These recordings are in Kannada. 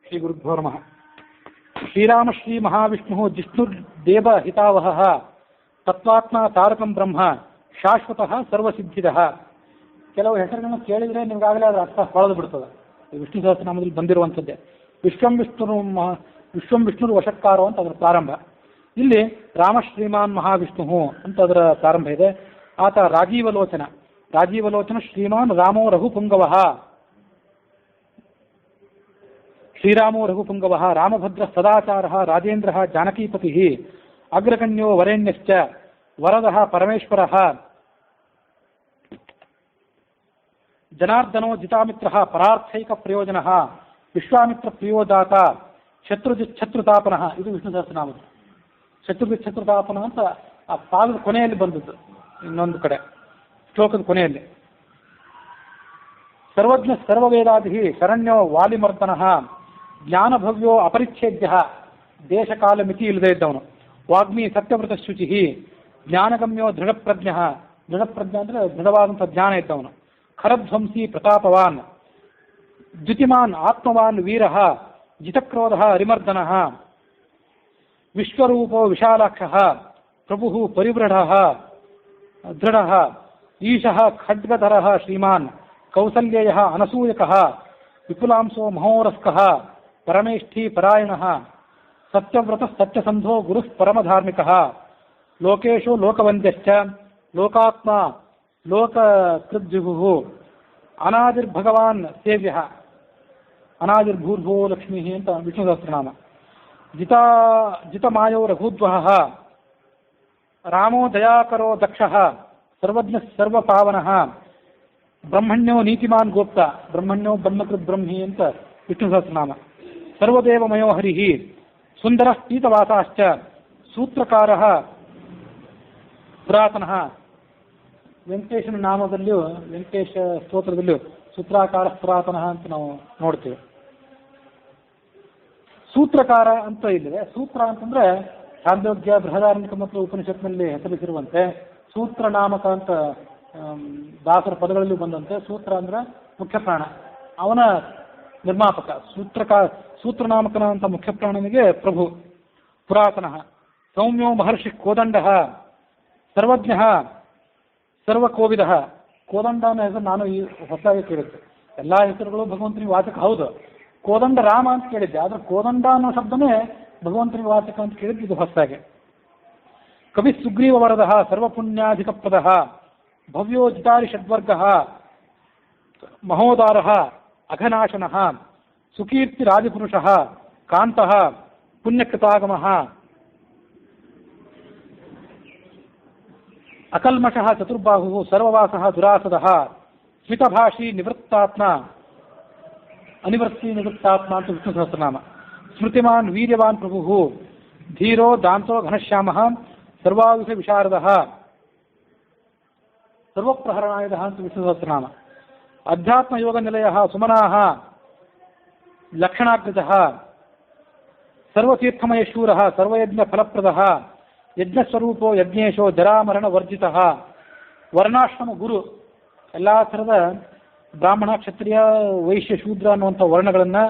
ಶ್ರೀ ಗುರುಭ್ಯೋ ನಮಃ. ಶ್ರೀರಾಮ ಶ್ರೀ ಮಹಾವಿಷ್ಣು ಜಿಷ್ಣುರ್ದೇವ ಹಿತಾವಹ ತತ್ವಾತ್ಮ ತಾರಕಂ ಬ್ರಹ್ಮ ಶಾಶ್ವತಃ ಸರ್ವಸಿದ್ಧಿದಃ. ಕೆಲವು ಹೆಸರುಗಳನ್ನು ಕೇಳಿದರೆ ನಿಮಗಾಗಲೇ ಅದರ ಅರ್ಥ ಹೊಳೆದು ಬಿಡ್ತದೆ. ವಿಷ್ಣು ಸಹಸ್ರನಾಮದಲ್ಲಿ ಬಂದಿರುವಂಥದ್ದೇ. ವಿಶ್ವಂ ವಿಷ್ಣುರು ವಶಕ್ಕಾರೋ ಅಂತ ಅದರ ಪ್ರಾರಂಭ. ಇಲ್ಲಿ ರಾಮ ಶ್ರೀಮಾನ್ ಮಹಾವಿಷ್ಣು ಅಂತ ಅದರ ಪ್ರಾರಂಭ ಇದೆ. ಆತ ರಾಜೀವಲೋಚನ ಶ್ರೀಮಾನ್ ರಾಮೋ ರಘುಪುಂಗವಃ, ಶ್ರೀರಾಮೋ ರಘುಪುಂಗವಃ, ರಾಮಭದ್ರ ಸದಾಚಾರಃ, ರಾಜೇಂದ್ರ ಜಾನಕೀಪತಿ, ಅಗ್ರಗಣ್ಯೋ ವರೇಣ್ಯಶ್ಚ, ವರದಃ ಪರಮೇಶ್ವರಃ, ಜನಾರ್ದನೋ ಜಿತಾಮಿತ್ರಃ, ಪರಾರ್ಥೈಕ ಪ್ರಯೋಜನಃ, ವಿಶ್ವಾಮಿತ್ರ ಪ್ರಿಯೋದಾತ, ಶತ್ರುತಾಪನಃ. ಇದು ವಿಷ್ಣು ಸಹಸ್ರನಾಮದ. ಶತ್ರುತಾಪನ ಅಂತ ಆ ಪಾದದ ಕೊನೆಯಲ್ಲಿ ಬಂದದ್ದು. ಇನ್ನೊಂದು ಕಡೆ ಶ್ಲೋಕದ ಕೊನೆಯಲ್ಲಿ ಸರ್ವಜ್ಞ ಸರ್ವವೇದಾದಿ ಶರಣ್ಯೋ ವಾಲಿಮರ್ದನಃ, ಜ್ಞಾನಭವ್ಯೋ ಅಪರಿಚ್ಛೇದ್ಯ, ದೇಶಕಾಲ ಮಿತಿ ಇಲ್ಲದೆ ಇದ್ದವನು, ವಾಗ್ಮಿ ಸತ್ಯವ್ರತ ಶುಚಿ, ಜ್ಞಾನಗಮ್ಯೋ ದೃಢಪ್ರಜ್ಞ ಅಂದರೆ ದೃಢವಾದಂಥ ಜ್ಞಾನ ಇದ್ದವನು, ಖರಧ್ವಂಸಿ ಪ್ರತಾಪವಾನ್, ದ್ಯುತಿಮಾನ್ ಆತ್ಮವಾನ್ ವೀರಃ, ಜಿತಕ್ರೋಧಃ ಹರಿಮರ್ದನಃ, ವಿಶ್ವರೂಪೋ ವಿಶಾಲಾಕ್ಷಃ, ಪ್ರಭುಃ ಪರಿವೃಢಃ ದೃಢಃ, ಈಶಃ ಖಡ್ಗಧರಃ ಶ್ರೀಮಾನ್, ಕೌಸಲ್ಯಯಃ ಅನಸೂಯಕಃ, ವಿಪುಲಾಂಸೋ ಮಹೋರಸ್ಕಃ, ಪರಮೇಷ್ಠಿ ಪರಾಯಣಃ, ಸತ್ಯವ್ರತ ಸತ್ಯಸಂಧೋ ಗುರುಃ ಪರಮಧಾರ್ಮಿಕಃ, ಲೋಕೇಶು ಲೋಕವಂದ್ಯಶ್ಚ, ಲೋಕಾತ್ಮ ಲೋಕಕೃದ್ವಿಭುಃ, ಅನಾದಿರ್ಭಗವಾನ್ ಸೇವ್ಯಃ, ಅನಾದಿರ್ಭೂರ್ಭೋ ಲಕ್ಷ್ಮೀ ಅಂತ ವಿಷ್ಣು ಸಹಸ್ರನಾಮ. ಜಿತಮಾಯೋ ರಘೂದ್ವಹಃ, ರಾಮೋ ದಯಾಕರೋ ದಕ್ಷಃ, ಸರ್ವಜ್ಞ ಸರ್ವಪಾವನಃ, ಬ್ರಹ್ಮಣ್ಯೋ ನೀತಿಮಾನ್ ಗೋಪ್ತ, ಬ್ರಹ್ಮಣ್ಯೋ ಬ್ರಹ್ಮಕೃತ್ ಬ್ರಹ್ಮಿ ಅಂತ ವಿಷ್ಣು ಸಹಸ್ರನಾಮ. ಸರ್ವದೇವಮಯೋ ಹರಿಃ, ಸುಂದರ ಪೀತವಾಸಾಶ್ಚ, ಸೂತ್ರಕಾರಃ ಪುರಾತನಃ. ವೆಂಕಟೇಶನ ನಾಮದಲ್ಲಿಯೂ ವೆಂಕಟೇಶ ಸ್ತೋತ್ರದಲ್ಲಿಯೂ ಸೂತ್ರಾಕಾರ ಪುರಾತನಃ ಅಂತ ನಾವು ನೋಡ್ತೇವೆ. ಸೂತ್ರಕಾರ ಅಂತ ಇಲ್ಲಿದೆ. ಸೂತ್ರ ಅಂತಂದ್ರೆ ಛಾಂದೋಗ್ಯ ಬೃಹದಾರಣ್ಯಕ ಮತ್ತು ಉಪನಿಷತ್ನಲ್ಲಿ ಹೆಸರಿಸಿರುವಂತೆ ಸೂತ್ರ ನಾಮಕ ಅಂತ ದಾಸರ ಪದಗಳಲ್ಲಿ ಬಂದಂತೆ ಸೂತ್ರ ಅಂದ್ರೆ ಮುಖ್ಯ ಪ್ರಾಣ, ಅವನ ನಿರ್ಮಾಪಕ. ಸೂತ್ರನಾಮಕನ ಅಂತ ಮುಖ್ಯ ಪ್ರಾಣನಿಗೆ ಪ್ರಭು. ಪುರಾತನಃ ಸೌಮ್ಯೋ ಮಹರ್ಷಿ ಕೋದಂಡ, ಸರ್ವಜ್ಞ ಸರ್ವಕೋವಿದ. ಕೋದಂಡ ಅನ್ನೋ ಹೆಸರು ನಾನು ಈ ಹೊಸದಾಗಿ ಕೇಳಿದ್ದೆ. ಎಲ್ಲ ಹೆಸರುಗಳು ಭಗವಂತನಿಗೆ ವಾಚಕ ಹೌದು. ಕೋದಂಡ ರಾಮ ಅಂತ ಕೇಳಿದ್ದೆ, ಆದ್ರೆ ಕೋದಂಡ ಅನ್ನೋ ಶಬ್ದನೇ ಭಗವಂತನಿಗೆ ವಾಚಕ ಅಂತ ಕೇಳಿದ್ದು ಇದು ಹೊಸದಾಗಿ. ಕವಿ ಸುಗ್ರೀವ ವರದ, ಸರ್ವಪುಣ್ಯಾಧಿಕಪ್ರದ, ಭವ್ಯೋ ಜಿತಾರಿ ಷಡ್ವರ್ಗ, ಮಹೋದಾರ ಅಘನಾಶನ, ಸುಕೀರ್ತಿ ರಾಜಪುರುಷ, ಕಾಂತ ಪುಣ್ಯಕೃತಾಗಮ, ಅಕಲ್ಮಷ ಚತುರ್ಬಾಹು, ಸರ್ವವಾಸ ದುರಾಸದ, ಸ್ಮಿತಭಾಷಿ ನಿವೃತ್ತಾತ್ಮ, ಅನಿವೃತ್ತಿ ನಿವೃತ್ತಾತ್ಮ ಅಂತ ವಿಷ್ಣು ಸಹಸ್ರನಾಮ. ಸ್ಮೃತಿಮಾನ್ ವೀರ್ಯವಾನ್ ಪ್ರಭು, ಧೀರೋ ದಾಂತೋ ಘನಶ್ಯಾಮ, ಸರ್ವಾಯುಧ ವಿಶಾರದ, ಸರ್ವಪ್ರಹರಣಾಯುಧ ಅಂತ ವಿಷ್ಣು ಸಹಸ್ರನಾಮ. ಅಧ್ಯಾತ್ಮ ಯೋಗ ನಿಲಯ ಸುಮನಾಹ, ಲಕ್ಷಣಾಗ್ರಜ, ಸರ್ವತೀರ್ಥಮಯ ಶೂರ, ಸರ್ವಯಜ್ಞ ಫಲಪ್ರದ, ಯಜ್ಞಸ್ವರೂಪೋ ಯಜ್ಞೇಶೋ, ಜರಾಮರಣ ವರ್ಜಿತ, ವರ್ಣಾಶ್ರಮ ಗುರು. ಎಲ್ಲ ಥರದ ಬ್ರಾಹ್ಮಣ ಕ್ಷತ್ರಿಯ ವೈಶ್ಯ ಶೂದ್ರ ಅನ್ನುವಂಥ ವರ್ಣಗಳನ್ನು,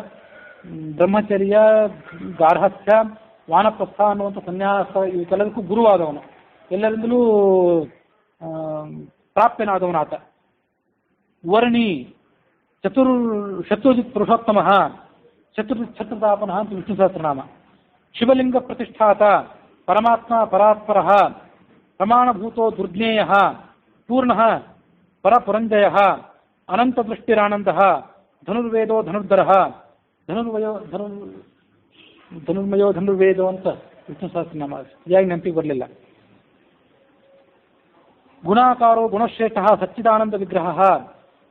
ಬ್ರಹ್ಮಚರ್ಯ ಗಾರ್ಹಸ್ಥ್ಯ ವಾನಪ್ರಸ್ಥ ಅನ್ನುವಂಥ ಸನ್ಯಾಸ ಇವಕ್ಕೆಲ್ಲದಕ್ಕೂ ಗುರುವಾದವನು, ಎಲ್ಲರಿಂದಲೂ ಪ್ರಾಪ್ಯನಾದವನಾತ. ವರ್ಣಿ ಶತ್ರುಜಿತ್ ಪುರುಷೋತ್ತಮ, ಶತ್ರುತಾಪನ ಅಂತ ವಿಷ್ಣು ಸಹಸ್ರನಾಮ. ಶಿವಲಿಂಗ ಪ್ರತಿಷ್ಠಾತ, ಪರಮಾತ್ಮ ಪರಾತ್ಪರ, ಪ್ರಮಾಣಭೂತೋ ದುರ್ಜ್ಞೇಯ, ಪೂರ್ಣ ಪರಪುರಂಜಯ, ಅನಂತದೃಷ್ಟಿರಾನಂದ, ಧನುರ್ವೇದೋ ಧನುರ್ಧರ, ಧನುರ್ಮಯೋ ಧನುರ್ವೇದೋ ಅಂತ ವಿಷ್ಣು ಸಹಸ್ರನಾಮ. ಸರಿಯಾಗಿ ನೆನಪಿಗೆ ಬರಲಿಲ್ಲ. ಗುಣಾಕಾರೋ ಗುಣಶ್ರೇಷ್ಠ, ಸಚ್ಚಿದಾನಂದ ವಿಗ್ರಹ,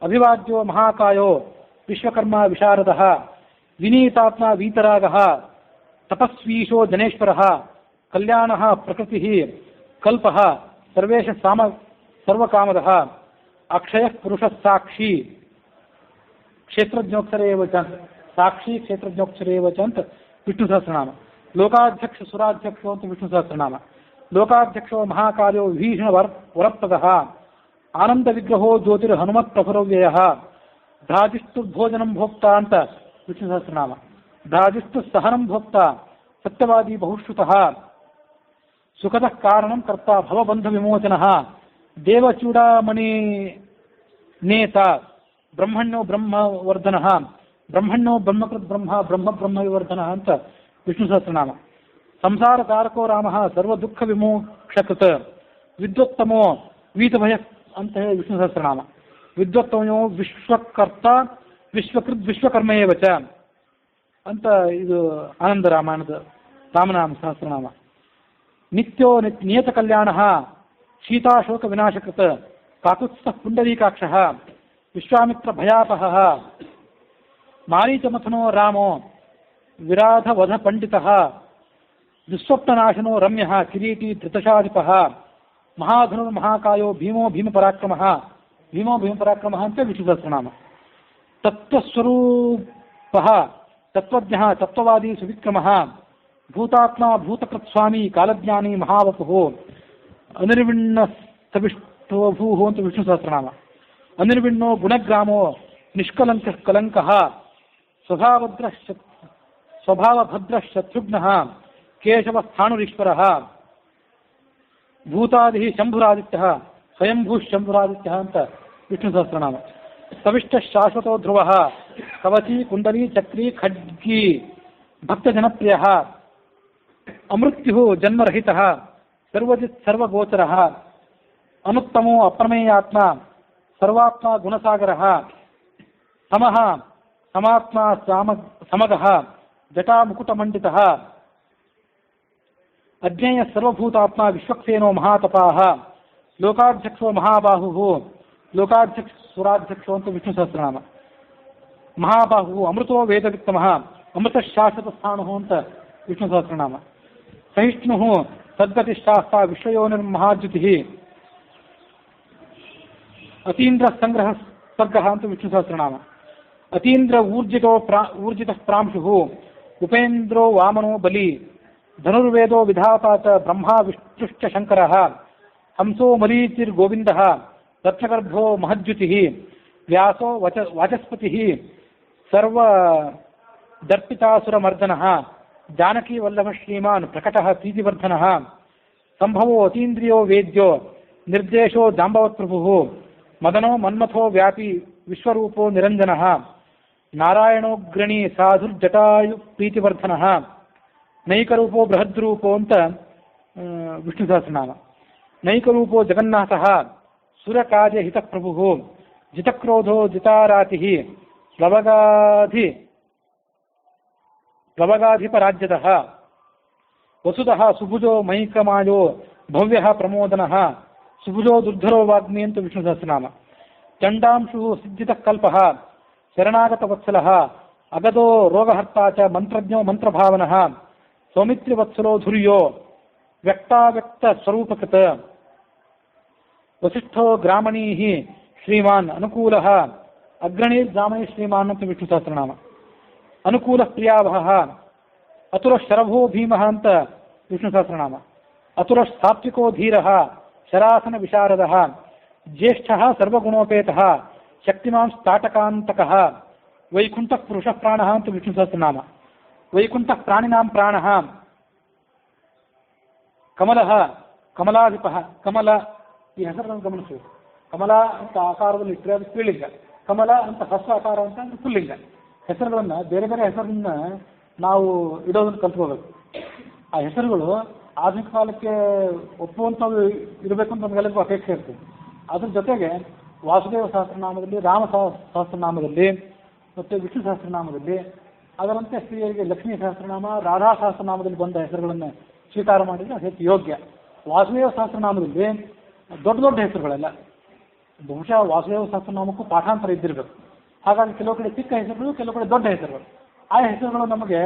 ಅಭಿವಾದ್ಯೋ ಮಹಾಕಾಯೋ, ವಿಶ್ವಕರ್ಮ ವಿಶಾರದ, ವಿನೀತಾತ್ಮ ವೀತರಾಗ, ತಪಸ್ವೀಶೋ ಜನೇಶ್ವರ, ಕಲ್ಯಾಣ ಪ್ರಕೃತಿ, ಕಲ್ಪ ಸರ್ವೇಶ ಸರ್ವಕಾಮದ, ಅಕ್ಷಯ ಪುರುಷ ಸಾಕ್ಷಿ, ಕ್ಷೇತ್ರಜ್ಞೋಕ್ಷರೇವ ಚ, ಸಾಕ್ಷಿ ಕ್ಷೇತ್ರಜ್ಞೋಕ್ಷರೇವ ಚ ಅಂತ ವಿಷ್ಣು ಸಹಸ್ರನಾಮ. ಲೋಕಾಧ್ಯಕ್ಷ ಸುರಾಧ್ಯಕ್ಷೋ ಅಂತ ವಿಷ್ಣು ಸಹಸ್ರನಾಮ. ಲೋಕಾಧ್ಯಕ್ಷೋ ಮಹಾಕಾರ್ಯೋ ವಿಭೀಷಣ ವರಪ್ರದ, ಆನಂದ ವಿಗ್ರಹೋ ಜ್ಯೋತಿರ್ ಹನುಮತ್ ಪ್ರಭುರವ್ಯಯ, ಭ್ರಾಜಿಷ್ಟುರ್ಭೋಜನಂ ಭೋಕ್ತ ಅಂತ ವಿಷ್ಣು ಸಹಸ್ರನಾಮ. ಭ್ರಾಜಿಸ್ತು ಸಹನಂ ಭೋಕ್ತ ಸತ್ಯವಾದಿ ಬಹುಶ್ರುತಃ ಸುಖದ ಕಾರಣಂ ಕರ್ತ ಭವಬಂಧ ವಿಮೋಚನಃ ದೇವಚೂಡಾಮಣಿ ನೇತ ಬ್ರಹ್ಮಣ್ಯೋ ಬ್ರಹ್ಮವರ್ಧನಃ ಬ್ರಹ್ಮಣ್ಯೋ ಬ್ರಹ್ಮಕೃತ್ ಬ್ರಹ್ಮ ಬ್ರಹ್ಮ ಬ್ರಹ್ಮ ವಿವರ್ಧನಃ ಅಂತ ವಿಷ್ಣು ಸಹಸ್ರನಾಮ. ಸಂಸಾರ ತಾರಕೋ ರಾಮಃ ಸರ್ವ ದುಃಖ ವಿಮೋಕ್ಷಕೃತ್ ವಿದ್ವತ್ತಮೋ ವೀತಭಯ ಅಂತ ಹೇಳಿ ವಿಷ್ಣು ಸಹಸ್ರನಾಮ. ವಿದ್ವತ್ತಮೋ ವಿಶ್ವಕರ್ತ ವಿಶ್ವಕೃತ್ ವಿಶ್ವಕರ್ಮೇವ ಚ ಅಂತ ಇದು ಆನಂದ ರಾಮಾಯಣದ ರಾಮನಾಮ ಸಹಸ್ರನಾಮ. ನಿತ್ಯೋ ನಿಯತ ಕಲ್ಯಾಣ ಶೀತಾಶೋಕ ವಿನಾಶಕೃತ ಕಾಕುತ್ಸ್ಥ ಪುಂಡರೀಕಾಕ್ಷ ವಿಶ್ವಾಮಿತ್ರ ಭಯಾಪಹ ಮಾರೀಚಮಥನೋ ರಾಮೋ ವಿರಾಧವಧ ಪಂಡಿತ ದುಸ್ವಪ್ನನಾಶನೋ ರಮ್ಯ ಕಿರೀಟಿ ಧೃತಶಾಧಿಪ ಮಹಾಧನುರ್ಮಹಾಕಾಯೋ ಭೀಮೋ ಭೀಮಪರಾಕ್ರಮ ಅಂತ ವಿಷ್ಣು ಸಹಸ್ರನಾಮ. ತತ್ವಸ್ವರೂಪ ತತ್ವಜ್ಞ ತತ್ವವಾದಿ ಸುವಿಕ್ರಮ ಭೂತಾತ್ಮ ಭೂತಕೃತ್ಸ್ವಾಮಿ ಕಾಲಜ್ಞಾನಿ ಮಹಾವಪು ಅನಿರ್ವಿಣ್ಣಸ್ತವಿಷ್ಟೋಭೂ ಅಂತ ವಿಷ್ಣು ಸಹಸ್ರನಾಮ. ಅನಿರ್ವಿಣ್ಣೋ ಗುಣಗ್ರಾಮೋ ನಿಷ್ಕಲಂಕ ಕಲಂಕ ಸ್ವಭಾವಭದ್ರ ಶತ್ರುಘ್ನ ಕೇಶವ ಸ್ಥಾಣುರೀಶ್ವರ ಭೂತಾದಿ ಶಂಭುರಾದಿತ್ಯ ಸ್ವಯಂಭೂ ಶಂಭುರಾದಿತ್ಯ ಅಂತ ವಿಷ್ಣು ಸಹಸ್ರನಾಮ. ಸವಿಷ್ಟ ಶಾಶ್ವತೋ ಧ್ರುವ ಕವಚಿ ಕುಂಡಲಿ ಚಕ್ರಿ ಖಡ್ಗಿ ಭಕ್ತ ಜನಪ್ರಿಯ ಅಮೃತ್ಯು ಜನ್ಮರಹಿತ ಸರ್ವಜಿತ್ ಸರ್ವಗೋಚರ ಅನುತ್ತಮೋ ಅಪ್ರಮೇಯಾತ್ಮ ಸರ್ವಾತ್ಮ ಗುಣಸಾಗರ ಸಮಃ ಸಮಾತ್ಮ ಸಮಗಃ ಜಟಾಮುಕುಟಮಂಡಿತ ಅಜ್ಞೇಯ ಸರ್ವಭೂತಾತ್ಮ ವಿಶ್ವಕ್ಸೇನೋ ಮಹಾತಪಾಃ ಲೋಕಾಧ್ಯಕ್ಷೋ ಮಹಾಬಾಹು ಲೋಕಾಧ್ಯಕ್ಷ ಸುರಾಧ್ಯಕ್ಷೋ ಅಂತ ವಿಷ್ಣು ಸಹಸ್ರನಾಮ. ಮಹಾಬಾಹು ಅಮೃತೋ ವೇದವಿತ್ತಮಃ ಅಮೃತ ಶಾಶ್ವತ ಸ್ಥಾಣು ಅಂತ ವಿಷ್ಣು ಸಹಸ್ರನಾಮ. ಸಹಿಷ್ಣು ಸದ್ಗತಿಶಾಸ್ತ್ರ ವಿಶ್ವಯೋನಿರ್ಮಹಾದ್ಯುತಿ ಅತೀಂದ್ರ ಸಂಗ್ರಹ ಸರ್ಗ ಅಂತ ವಿಷ್ಣು ಸಹಸ್ರನಾಮ. ಅತೀಂದ್ರ ಊರ್ಜಿತ ಪ್ರಾಂಶು ಉಪೇಂದ್ರೋ ವಾಮನೋ ಬಲಿ ಧನುರ್ವೇದೋ ವಿಧಾತ ಬ್ರಹ್ಮ ವಿಷ್ಣುಶ್ಚ ಶಂಕರ ಹಂಸೋ ಮರೀಚಿರ್ಗೋವಿಂದ ರತ್ನಗರ್ಭೋ ಮಹದ್ಯುತಿ ವ್ಯಾಸೋ ವಾಚಸ್ಪತಿ ಸರ್ವ ದರ್ಪಿತಾಸುರಮರ್ದನ ಜಾನಕಿ ವಲ್ಲಭ ಶ್ರೀಮಾನ್ ಪ್ರಕಟ ಪ್ರೀತಿವರ್ಧನ ಸಂಭವೋ ಅತೀಂದ್ರಿಯೋ ವೇದ್ಯೋ ನಿರ್ದೇಶೋ ಜಾಂಬವತ್ ಪ್ರಭು ಮದನೋ ಮನ್ಮಥೋ ವ್ಯಾಪಿ ವಿಶ್ವರೂಪೋ ನಿರಂಜನ ನಾರಾಯಣೋಗ್ರಣಿ ಸಾಧುರ್ಜಟಾಯು ಪ್ರೀತಿವರ್ಧನ ನೈಕರೂಪೋ ಬೃಹದ್ರೂಪೋ ಅಂತ ವಿಷ್ಣು ಸಹಸ್ರನಾಮ. ನೈಕರೂಪೋ ಜಗನ್ನಾಥ ಸುರಕಾರ್ಯ ಹಿತಪ್ರಭು ಜಿತಕ್ರೋಧೋ ಜಿತಾರಾತಿ ಪ್ಲವಗಾಧಿಪರಾಜ್ಯದ ವಸುದಃ ಸುಭುಜೋ ಮೈಕಮಾಯೋ ಭವ್ಯ ಪ್ರಮೋದನ ಸುಭುಜೋ ದುರ್ಧರೋ ವಾಗ್ಮಿ ಅಂತ ವಿಷ್ಣು ಸಹಸ್ರನಾಮ. ಚಂಡಾಂಶು ಸಿದ್ಧಿತ ಕಲ್ಪ ಶರಣಾಗತ ವತ್ಸಲ ಅಗದೋ ರೋಗಹರ್ತಾ ಚ ಮಂತ್ರಜ್ಞೋ ಮಂತ್ರಭಾವನ ಸೌಮಿತ್ರ್ಯವತ್ಸಲೋ ಧುರ್ಯೋ ವ್ಯಕ್ತಾವ್ಯಕ್ತ ಸ್ವರೂಪಕೃತ ವಸಿಷ್ಠೋ ಗ್ರಾಮಣೀ ಶ್ರೀಮಾನ್ ಅನುಕೂಲ ಅಗ್ರಣೀ ಗ್ರಾಮಣಿ ಶ್ರೀಮಾನ್ ಅಂತ ವಿಷ್ಣು ಸಹಸ್ರನಾಮ. ಅನುಕೂಲ ಪ್ರಿಯಾವಹ ಅತುರ ಶರಭೋ ಭೀಮ ಅಂತ ವಿಷ್ಣು ಸಹಸ್ರನಾಮ. ಅತುರ ಸಾತ್ವಿಕೋ ಧೀರ ಶರಾಸನ ವಿಶಾರದ ಜ್ಯೇಷ್ಠ ಸರ್ವಗುಣೋಪೇತ ಶಕ್ತಿಮಾನ್ ಸ್ತಾಟಕಾಂತಕ ವೈಕುಂಠ ಪುರುಷ ಪ್ರಾಣ ಅಂತ ವಿಷ್ಣು ಸಹಸ್ರನಾಮ. ವೈಕುಂಠ ಪ್ರಾಣಿನಾಂ ಪ್ರಾಣ ಕಮಲ ಕಮಲಾಧಿಪ ಕಮಲ ಈ ಹೆಸರನ್ನು ಗಮನಿಸಿ. ಕಮಲ ಅಂತ ಆಕಾರದಲ್ಲಿ ಇಟ್ಟರೆ ಅದು ಸ್ತ್ರೀಲಿಂಗ, ಕಮಲ ಅಂತ ಹಸ್ತ ಆಕಾರ ಅಂತ ಅಂದ್ರೆ ಪುಲ್ಲಿಂಗ. ಹೆಸರುಗಳನ್ನ ಬೇರೆ ಬೇರೆ ಹೆಸರನ್ನ ನಾವು ಇಡೋದನ್ನು ಕಲ್ತ್ಕೋಬೇಕು. ಆ ಹೆಸರುಗಳು ಆಧುನಿಕ ಕಾಲಕ್ಕೆ ಒಪ್ಪುವಂಥದ್ದು ಇರಬೇಕು ಅಂತ ನಮಗೆಲ್ಲರಿಗೂ ಅಪೇಕ್ಷೆ ಇರ್ತದೆ. ಅದ್ರ ಜೊತೆಗೆ ವಾಸುದೇವ ಸಹಸ್ರನಾಮದಲ್ಲಿ, ರಾಮ ಸಹಸ್ರನಾಮದಲ್ಲಿ ಮತ್ತು ವಿಷ್ಣು ಸಹಸ್ರನಾಮದಲ್ಲಿ, ಅದರಂತೆ ಸ್ತ್ರೀಯರಿಗೆ ಲಕ್ಷ್ಮೀ ಸಹಸ್ರನಾಮ, ರಾಧಾ ಸಹಸ್ರನಾಮದಲ್ಲಿ ಬಂದ ಹೆಸರುಗಳನ್ನು ಸ್ವೀಕಾರ ಮಾಡಿದರೆ ಅದು ಹೆಚ್ಚು ಯೋಗ್ಯ. ವಾಸುದೇವ ಸಹಸ್ರನಾಮದಲ್ಲಿ ದೊಡ್ಡ ದೊಡ್ಡ ಹೆಸರುಗಳೆಲ್ಲ, ಬಹುಶಃ ವಾಸುದೇವ ಸಹಸ್ರನಾಮಕ್ಕೂ ಪಾಠಾಂತರ ಇದ್ದಿರಬೇಕು. ಹಾಗಾಗಿ ಕೆಲವು ಕಡೆ ಚಿಕ್ಕ ಹೆಸರುಗಳು, ಕೆಲವು ಕಡೆ ದೊಡ್ಡ ಹೆಸರುಗಳು. ಆ ಹೆಸರುಗಳು ನಮಗೆ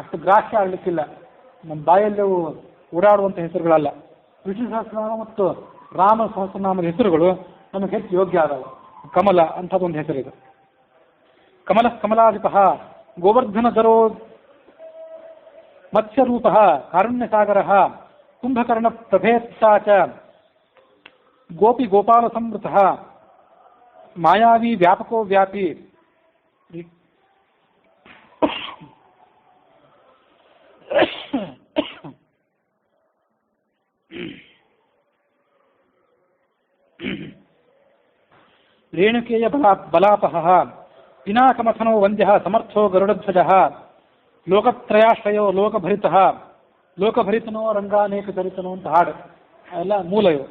ಅಷ್ಟು ಗ್ರಾಹ್ಯ ಆಗಲಿಕ್ಕಿಲ್ಲ, ನಮ್ಮ ಬಾಯಲ್ಲಿ ಓಡಾಡುವಂಥ ಹೆಸರುಗಳಲ್ಲ. ವಿಷ್ಣು ಸಹಸ್ರನಾಮ ಮತ್ತು ರಾಮ ಸಹಸ್ರನಾಮದ ಹೆಸರುಗಳು ನಮಗೆ ಹೆಚ್ಚು ಯೋಗ್ಯ ಆದವು. ಕಮಲ ಅಂಥದ್ದೊಂದು ಹೆಸರಿದೆ. ಕಮಲ ಕಮಲಾಧಿಪ ಗೋವರ್ಧನಧರೋ ಮತ್ಸ್ಯರೂಪ ಕಾರುಣ್ಯಸಾಗರ ಕುಂಭಕರ್ಣ ಪ್ರಭೇತ್ತಾ ಚ ಗೋಪಿ ಗೋಪಾಲ ಸಂವೃತ ಮಾಯಾವಿ ವ್ಯಾಪಕೋ ವ್ಯಾಪಿ ರೇಣುಕೇಯ ಬಲಾಪಹಃ ಪಿನಾಕಮಥನೋ ವಂದ್ಯಃ ಸಮರ್ಥೋ ಗರುಡಧ್ವಜಃ ಲೋಕತ್ರಯಾಶ್ರಯೋ ಲೋಕಭರಿತಃ ಲೋಕಭರಿತನೋ ರಂಗಾನೇಕ ಚರಿತನೋ ಅಂತ ಹಾಡು ಎಲ್ಲ ಮೂಲ ಇವು.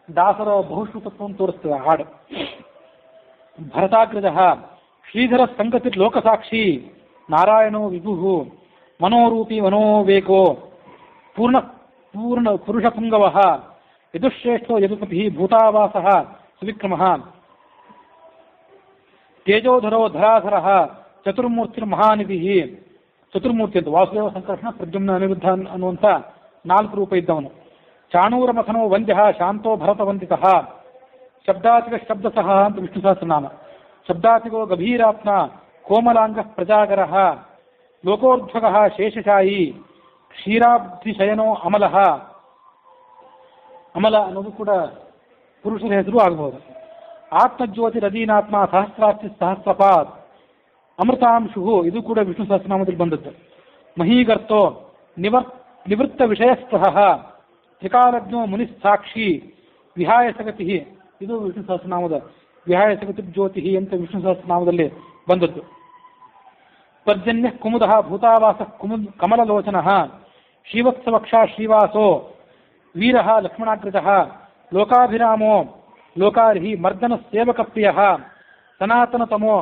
ದಾಸರ ಬಹುಶ್ರುತತ್ವವನ್ನು ತೋರಿಸ್ತದೆ ಹಾಡು. ಭರತಾಗ್ರಜಃ ಶ್ರೀಧರ ಸಂಗತಿ ಲೋಕಸಾಕ್ಷಿ ನಾರಾಯಣೋ ವಿಭು ಮನೋರೂಪಿ ಮನೋವೇಗೋ ಪೂರ್ಣ ಪೂರ್ಣ ಪುರುಷಪುಂಗವಃ ಯದುಶ್ರೇಷ್ಠೋ ಯದುಪತಿ ಭೂತಾವಾಸಃ ಸುವಿಕ್ರಮಃ ತೇಜೋಧರೋ ಧರಾಧರಃ ಚತುರ್ಮೂರ್ತಿರ್ಮಹಾನಿಧಿ. ಚತುರ್ಮೂರ್ತಿ ಅಂತ ವಾಸುದೇವ ಸಂಕರ್ಷಣ ಪ್ರದ್ಯುಮ್ನ ಅನಿರುದ್ಧ ಅನ್ನುವಂಥ 4 ರೂಪ ಇದ್ದವನು. ಚಾಣೂರಮಥನೋ ವಂದ್ಯಃ ಶಾಂತೋ ಭರತವಂದಿತಃ ಶಬ್ದಾತಿಗ ಶಬ್ದಸಃ ಅಂತ ವಿಷ್ಣು ಸಹಸ್ರನಾಮ. ಶಬ್ದಾತಿಗೋ ಗಭೀರಾತ್ಮ ಕೋಮಲಾಂಗ ಪ್ರಜಾಗರಃ ಲೋಕೋರ್ಧ್ವಗಃ ಶೇಷಶಾಯಿ ಕ್ಷೀರಾಬ್ಧಿಶಯನೋ ಅಮಲಃ. ಅಮಲ ಅನ್ನೋದು ಕೂಡ ಪುರುಷರ ಹೆಸರು ಆಗಬಹುದು. ಆತ್ಮಜ್ಯೋತಿ ರದೀನಾತ್ಮ ಸಹಸ್ರಾಸ್ತಿ ಸಹಸ್ರಪಾತ್ ಅಮೃತಾಂಶು ಇದು ಕೂಡ ವಿಷ್ಣು ಸಹಸ್ರನಾಮದಲ್ಲಿ ಬಂದದ್ದು. ಮಹೀಗರ್ತೋ ನಿವೃತ್ತ ವಿಷಯಸ್ಪೃಹ ತ್ರಿಕಾಲಜ್ಞೋ ಮುನಿಸ್ಸಾಕ್ಷಿ ವಿಹಾಯ ಸಗತಿ ಇದು ವಿಷ್ಣು ಸಹಸ್ರನಾಮದ ವಿಹಾಯ ಸಗತಿ ಜ್ಯೋತಿ ಅಂತ ವಿಷ್ಣು ಸಹಸ್ರನಾಮದಲ್ಲಿ ಬಂದದ್ದು. ಪರ್ಜನ್ಯ ಕುಮುದಃ ಭೂತಾವಾಸ ಕಮಲಲೋಚನಃ ಶ್ರೀವತ್ಸವಕ್ಷ ಶ್ರೀವಾಸೋ ವೀರಃ ಲಕ್ಷ್ಮಣಾಗ್ರಜಃ ಲೋಕಾಭಿರಾಮೋ ಲೋಕಾರಿಹಿ ಮರ್ದನ ಸೇವಕಪ್ರಿಯಃ ಸನಾತನತಮೋ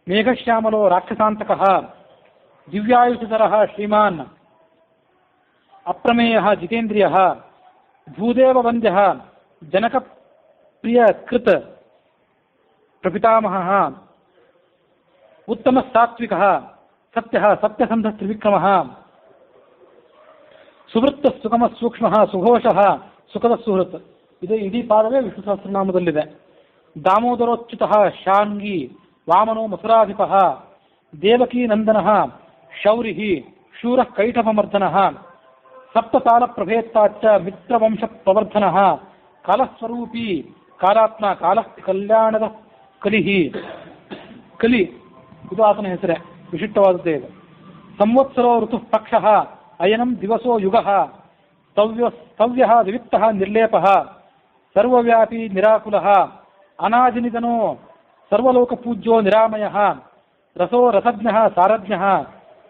ಮೇಘಶ್ಯಾಮಲೋ ರಾಕ್ಷಸಾಂತಕಃ ದಿವ್ಯಾಯುಷಧರಃ ಶ್ರೀಮಾನ್ ಅಪ್ರಮೇಯಃ ಜಿತೇಂದ್ರಿಯಃ ಭೂದೇವವಂದ್ಯಃ ಜನಕಪ್ರಿಯಕೃತ್ ಪ್ರಪಿತಾಮಹಃ ಉತ್ತಮ ಸಾತ್ವಿಕಃ ಸತ್ಯಃ ಸತ್ಯಸಂಧ ತ್ರಿವಿಕ್ರಮಃ ಸುವೃತ್ತ ಸುಗಮ ಸೂಕ್ಷ್ಮ ಸುಘೋಷಃ ಸುಖದ ಸುಹೃತ್. ಇದು ಇಡೀ ಪಾದವೇ ವಿಷ್ಣು ಸಹಸ್ರನಾಮದಲ್ಲಿದೆ. ದಾಮೋದರೋಚ್ಯುತಃ ಶಾಂಗಿ ವಾಮನೋ ಮಥುರಾಧಿಪಃ ದೇವಕೀ ನಂದನಃ ಶೌರಿಃ ಶೂರಃ ಕೈಟಭಮರ್ದನಃ ಸಪ್ತತಾಲ ಪ್ರಭೇತ್ತಾಚ್ಚ ಮಿತ್ರವಂಶ ಪ್ರವರ್ಧನಃ ಕಾಲಸ್ವರೂಪಿ ಕಾಲಾತ್ಮ ಕಾಲ ಕಲ್ಯಾಣದ ಕಲಿಹಿ ಕಲಿ ಇದು ಆತನ ಹೆಸರೇ, ವಿಶಿಷ್ಟವಾದದ್ದೇ ಇದು. ಸಂವತ್ಸರೋ ಋತು ಪಕ್ಷಃ ಅಯನಂ ದಿವಸೋ ಯುಗಃ ತವ್ಯಃ ವಿವಿಕ್ತಃ ನಿರ್ಲೇಪಃ ಸರ್ವವ್ಯಾಪಿ ನಿರಾಕುಲಃ ಅನಾದಿನಿಧನೋ ಸರ್ವಲೋಕಪೂಜ್ಯೋ ನಿರಾಮಯಃ ರಸೋ ರಸಜ್ಞಃ ಸಾರಜ್ಞಃ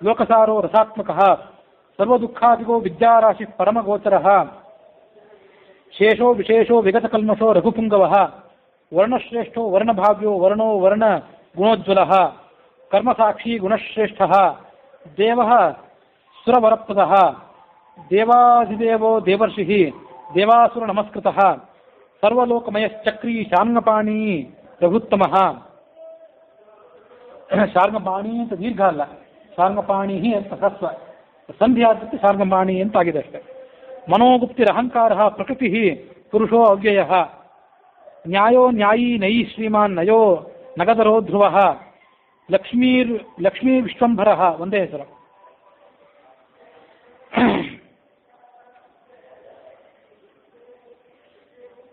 ಲೋಕಸಾರೋ ರಸಾತ್ಮಕಃ ಸರ್ವದುಃಖಾದಿಗೋ ವಿದ್ಯಾರಾಶಿ ಪರಮಗೋಚರಃ ಶೇಷೋ ವಿಶೇಷೋ ವಿಗತಕಲ್ಮಷೋ ರಘುಪುಂಗವಃ ವರ್ಣಶ್ರೇಷ್ಠೋ ವರ್ಣಭಾವ್ಯೋ ವರ್ಣೋ ವರ್ಣ ಗುಣೋಜ್ವಲಃ ಕರ್ಮಸಾಕ್ಷಿ ಗುಣಶ್ರೇಷ್ಠಃ ದೇವಃ ಸುರವರಪ್ರದಃ ದೇವಾಧಿದೇವೋ ದೇವರ್ಷಿಃ ದೇವಾಸುರ ನಮಸ್ಕೃತಃ ಸರ್ವಲೋಕಮಯಶ್ಚಕ್ರೀ ಶಾರ್ಂಗಪಾಣಿ ರಘುತ್ತಮಃ. ಶಾರ್ಂಗಪಾಣಿ ಅಂತ ದೀರ್ಘ ಅಲ್ಲ, ಶಾರ್ಂಗಪಾಣಿ ಅಂತ ಹ್ರಸ್ವ, ಸಂಧಿ ಆದಕ್ಕೆ ಶಾರ್ಂಗಪಾಣಿ ಅಂತ ಆಗಿದೆ ಅಷ್ಟೇ. ಮನೋಗುಪ್ತಿರಹಂಕಾರ ಪ್ರಕೃತಿ ಪುರುಷೋ ಅವ್ಯಯ ನ್ಯಾಯೋ ನ್ಯಾಯೀ ನಯಿ ಶ್ರೀಮಾನ್ ನಯೋ ನಗದರೋ ಧ್ರುವ ಲಕ್ಷ್ಮೀ ವಿಶ್ವಂಭರ ಒಂದೇ ಹೆಸರು.